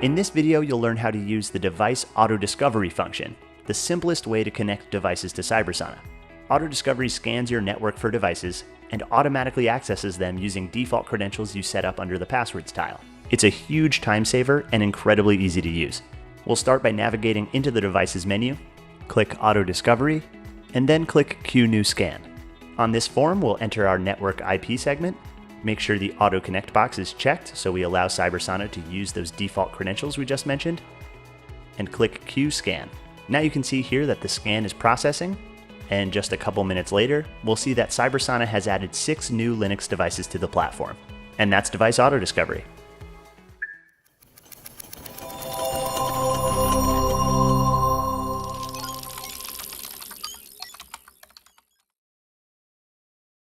In this video, you'll learn how to use the device auto discovery function, the simplest way to connect devices to Cybersana. Auto discovery scans your network for devices and automatically accesses them using default credentials you set up under the passwords tile. It's a huge time saver and incredibly easy to use. We'll start by navigating into the devices menu, click auto discovery, and then click Queue New Scan. On this form, we'll enter our network IP segment, make sure the auto connect box is checked so we allow Cybersana to use those default credentials we just mentioned, and click Queue Scan. Now you can see here that the scan is processing, and just a couple minutes later, we'll see that Cybersana has added 6 new Linux devices to the platform. And that's device auto discovery.